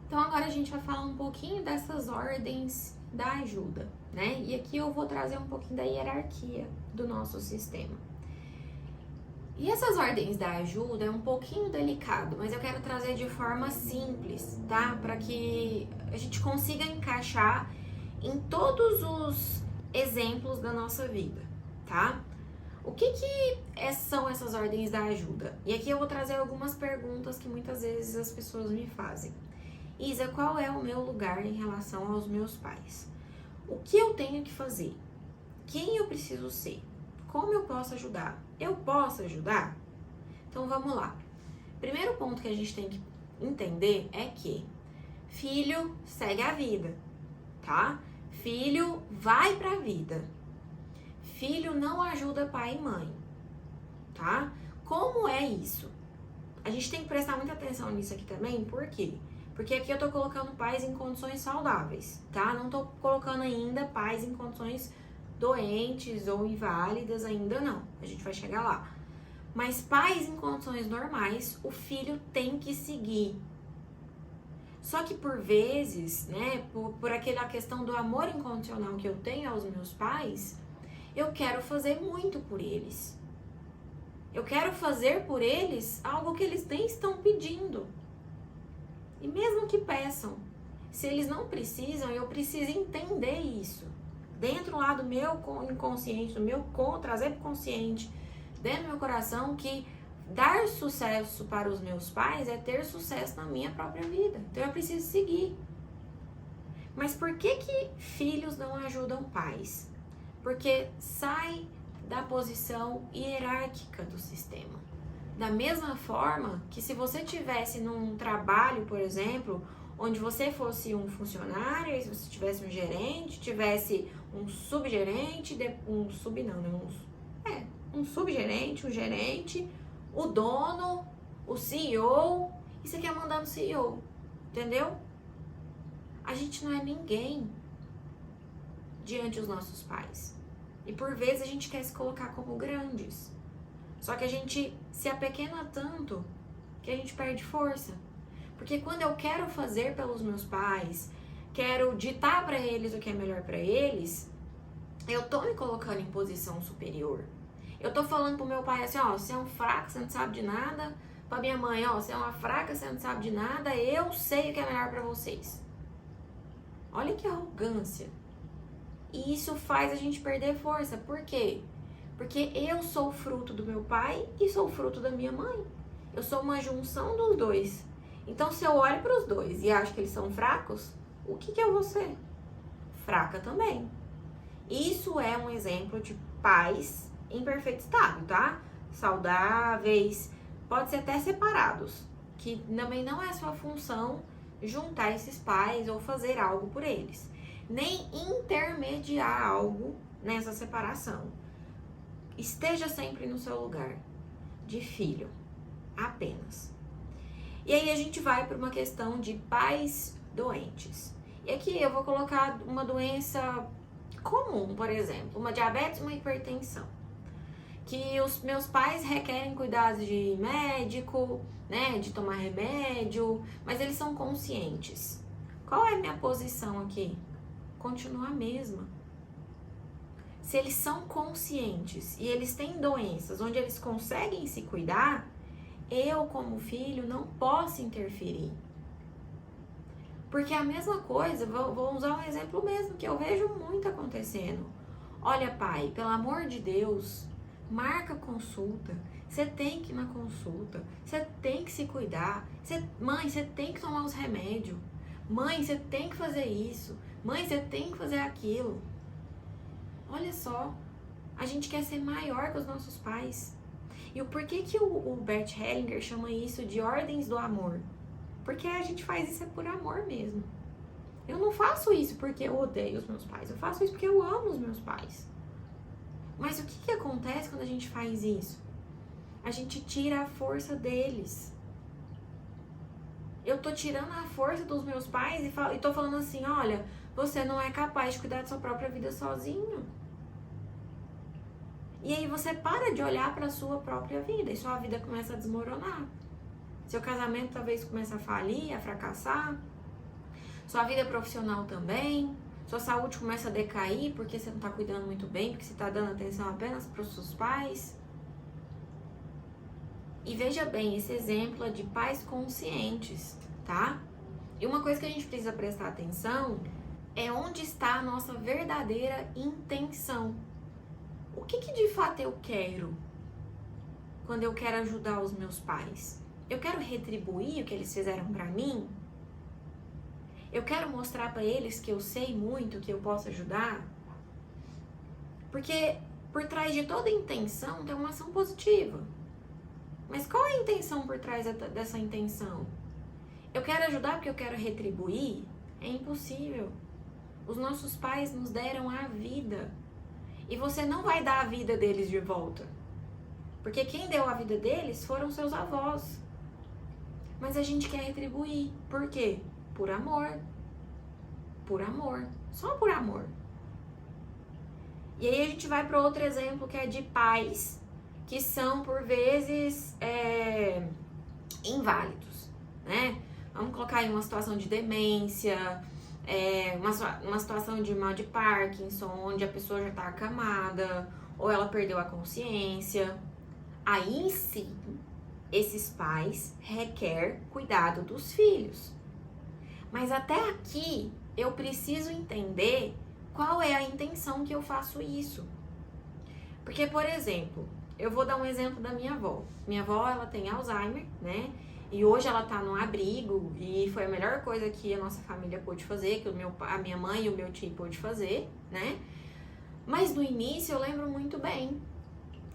Então agora a gente vai falar um pouquinho dessas ordens da ajuda, né? E aqui eu vou trazer um pouquinho da hierarquia do nosso sistema. E essas ordens da ajuda é um pouquinho delicado, mas eu quero trazer de forma simples, tá? Para que a gente consiga encaixar em todos os exemplos da nossa vida, tá? O que são essas ordens da ajuda? E aqui eu vou trazer algumas perguntas que muitas vezes as pessoas me fazem. Isa, qual é o meu lugar em relação aos meus pais? O que eu tenho que fazer? Quem eu preciso ser? Como eu posso ajudar? Eu posso ajudar? Então vamos lá. Primeiro ponto que a gente tem que entender é que filho segue a vida, tá? Filho vai pra vida. Filho não ajuda pai e mãe, tá? Como é isso? A gente tem que prestar muita atenção nisso aqui também, por quê? Porque aqui eu tô colocando pais em condições saudáveis, tá? Não tô colocando ainda pais em condições doentes ou inválidas, ainda não. A gente vai chegar lá. Mas pais em condições normais, o filho tem que seguir. Só que por vezes, né, por aquela questão do amor incondicional que eu tenho aos meus pais, eu quero fazer muito por eles. Eu quero fazer por eles algo que eles nem estão pedindo. E mesmo que peçam, se eles não precisam, eu preciso entender isso. Dentro lá do meu inconsciente, do meu trazer para o consciente, dentro do meu coração, que dar sucesso para os meus pais é ter sucesso na minha própria vida. Então eu preciso seguir. Mas por que filhos não ajudam pais? Porque sai da posição hierárquica do sistema. Da mesma forma que se você tivesse num trabalho, por exemplo, onde você fosse um funcionário, e se você tivesse um gerente, tivesse um subgerente, um subgerente, um gerente, o dono, o CEO, e você quer mandar no CEO, entendeu? A gente não é ninguém diante dos nossos pais. E por vezes a gente quer se colocar como grandes. Só que a gente se apequena tanto que a gente perde força. Porque quando eu quero fazer pelos meus pais, quero ditar para eles o que é melhor para eles, eu tô me colocando em posição superior. Eu tô falando pro meu pai assim, ó, você é um fraco, você não sabe de nada. Pra minha mãe, ó, você é uma fraca, você não sabe de nada. Eu sei o que é melhor para vocês. Olha que arrogância. E isso faz a gente perder força. Por quê? Porque eu sou fruto do meu pai e sou fruto da minha mãe. Eu sou uma junção dos dois. Então, se eu olho para os dois e acho que eles são fracos, o que eu vou ser? Fraca também. Isso é um exemplo de pais em perfeito estado, tá? Saudáveis, pode ser até separados, que também não é sua função juntar esses pais ou fazer algo por eles, nem intermediar algo nessa separação. Esteja sempre no seu lugar de filho, apenas. E aí a gente vai para uma questão de pais doentes. E aqui eu vou colocar uma doença comum, por exemplo, uma diabetes, uma hipertensão. Que os meus pais requerem cuidados de médico, né, de tomar remédio, mas eles são conscientes. Qual é a minha posição aqui? Continua a mesma. Se eles são conscientes e eles têm doenças onde eles conseguem se cuidar, eu, como filho, não posso interferir. Porque a mesma coisa, vou usar um exemplo mesmo que eu vejo muito acontecendo. Olha, pai, pelo amor de Deus, marca consulta. Você tem que ir na consulta. Você tem que se cuidar. Mãe, você tem que tomar os remédios. Mãe, você tem que fazer isso. Mãe, você tem que fazer aquilo. Olha só, a gente quer ser maior que os nossos pais. E o porquê que o Bert Hellinger chama isso de ordens do amor? Porque a gente faz isso por amor mesmo. Eu não faço isso porque eu odeio os meus pais. Eu faço isso porque eu amo os meus pais. Mas o que acontece quando a gente faz isso? A gente tira a força deles. Eu tô tirando a força dos meus pais e tô falando assim, olha, você não é capaz de cuidar da sua própria vida sozinho. E aí você para de olhar para a sua própria vida e sua vida começa a desmoronar. Seu casamento talvez comece a falir, a fracassar. Sua vida profissional também. Sua saúde começa a decair porque você não tá cuidando muito bem, porque você tá dando atenção apenas para os seus pais. E veja bem, esse exemplo é de pais conscientes, tá? E uma coisa que a gente precisa prestar atenção é onde está a nossa verdadeira intenção. O que de fato eu quero quando eu quero ajudar os meus pais? Eu quero retribuir o que eles fizeram pra mim? Eu quero mostrar pra eles que eu sei muito, que eu posso ajudar? Porque por trás de toda intenção tem uma ação positiva. Mas qual é a intenção por trás dessa intenção? Eu quero ajudar porque eu quero retribuir? É impossível. Os nossos pais nos deram a vida. E você não vai dar a vida deles de volta. Porque quem deu a vida deles foram seus avós. Mas a gente quer retribuir. Por quê? Por amor. Por amor. Só por amor. E aí a gente vai para outro exemplo que é de pais que são, por vezes, inválidos, né? Vamos colocar aí uma situação de demência, uma situação de mal de Parkinson, onde a pessoa já está acamada, ou ela perdeu a consciência. Aí sim, esses pais requerem cuidado dos filhos. Mas até aqui, eu preciso entender qual é a intenção que eu faço isso. Porque, por exemplo, eu vou dar um exemplo da minha avó. Minha avó, ela tem Alzheimer, né? E hoje ela tá num abrigo e foi a melhor coisa que a nossa família pôde fazer, que a minha mãe e o meu tio pôde fazer, né? Mas no início eu lembro muito bem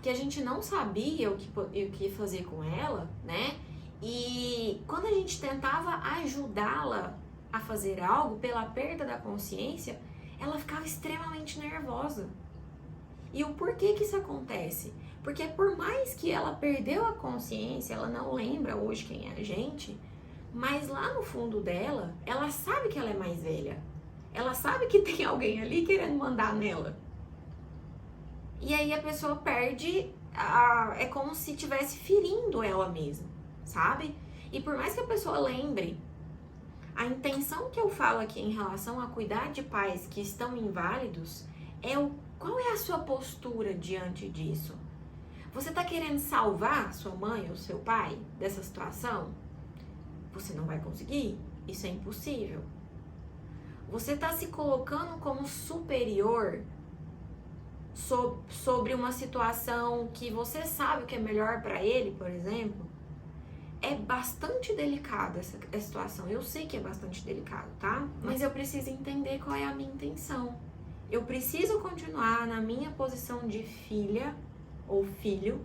que a gente não sabia o que fazer com ela, né? E quando a gente tentava ajudá-la a fazer algo pela perda da consciência, ela ficava extremamente nervosa. E o porquê que isso acontece? Porque por mais que ela perdeu a consciência, ela não lembra hoje quem é a gente, mas lá no fundo dela, ela sabe que ela é mais velha. Ela sabe que tem alguém ali querendo mandar nela. E aí a pessoa perde, é como se estivesse ferindo ela mesma, sabe? E por mais que a pessoa lembre, a intenção que eu falo aqui em relação a cuidar de pais que estão inválidos qual é a sua postura diante disso? Você está querendo salvar sua mãe ou seu pai dessa situação? Você não vai conseguir? Isso é impossível. Você está se colocando como superior sobre uma situação que você sabe o que é melhor para ele, por exemplo? É bastante delicada essa situação. Eu sei que é bastante delicado, tá? Mas eu preciso entender qual é a minha intenção. Eu preciso continuar na minha posição de filha ou filho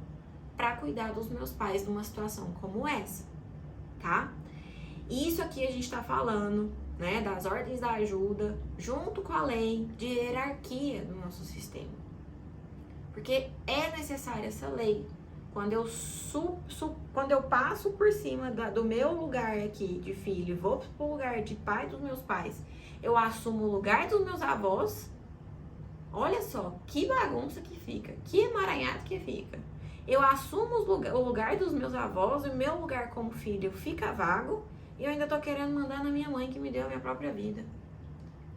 para cuidar dos meus pais numa situação como essa, tá? E isso aqui a gente tá falando, né, das ordens da ajuda, junto com a lei de hierarquia do nosso sistema. Porque é necessária essa lei. Quando eu passo por cima do meu lugar aqui de filho e vou pro lugar de pai dos meus pais, eu assumo o lugar dos meus avós. Olha só, que bagunça que fica, que emaranhado que fica. Eu assumo o lugar dos meus avós, o meu lugar como filho fica vago e eu ainda tô querendo mandar na minha mãe que me deu a minha própria vida.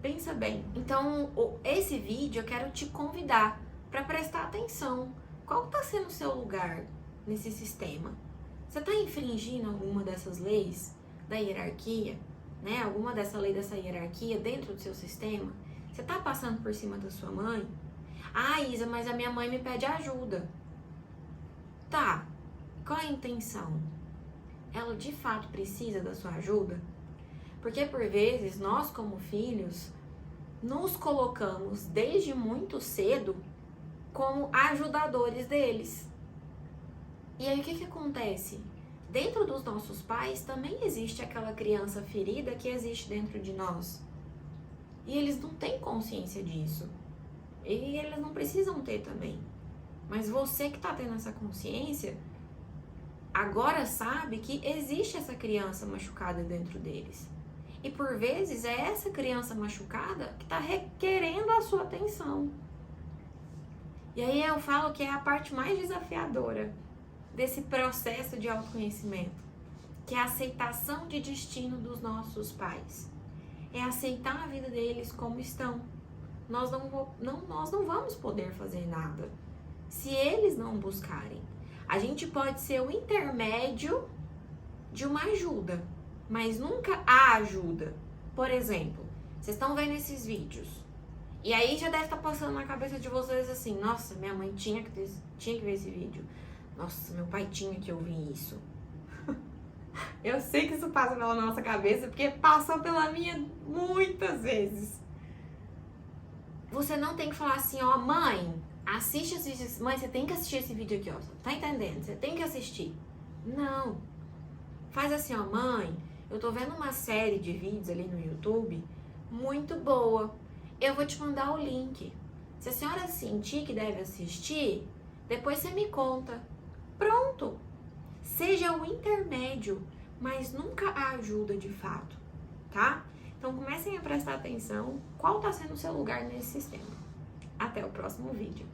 Pensa bem. Então, esse vídeo eu quero te convidar para prestar atenção. Qual tá sendo o seu lugar nesse sistema? Você tá infringindo alguma dessas leis da hierarquia, né? Alguma dessa lei dessa hierarquia dentro do seu sistema? Você tá passando por cima da sua mãe? Ah, Isa, mas a minha mãe me pede ajuda. Tá, qual é a intenção? Ela de fato precisa da sua ajuda? Porque por vezes nós como filhos nos colocamos desde muito cedo como ajudadores deles. E aí o que acontece? Dentro dos nossos pais também existe aquela criança ferida que existe dentro de nós. E eles não têm consciência disso. E eles não precisam ter também. Mas você que está tendo essa consciência, agora sabe que existe essa criança machucada dentro deles. E por vezes é essa criança machucada que está requerendo a sua atenção. E aí eu falo que é a parte mais desafiadora desse processo de autoconhecimento, que é a aceitação de destino dos nossos pais. é aceitar a vida deles como estão. Nós não vamos poder fazer nada se eles não buscarem. A gente pode ser o intermédio de uma ajuda, mas nunca a ajuda. Por exemplo, vocês estão vendo esses vídeos e aí já deve estar passando na cabeça de vocês assim: nossa, minha mãe tinha que ver esse vídeo. Nossa, meu pai tinha que ouvir isso. Eu sei que isso passa pela nossa cabeça, porque passou pela minha muitas vezes. Você não tem que falar assim: ó, mãe, assiste esse vídeo. Mãe, você tem que assistir esse vídeo aqui, ó. Tá entendendo? Você tem que assistir. Não. Faz assim, ó, mãe, eu tô vendo uma série de vídeos ali no YouTube muito boa. Eu vou te mandar o link. Se a senhora sentir que deve assistir, depois você me conta. Pronto. Seja o intermédio, mas nunca a ajuda de fato, tá? Então comecem a prestar atenção qual está sendo o seu lugar nesse sistema. Até o próximo vídeo.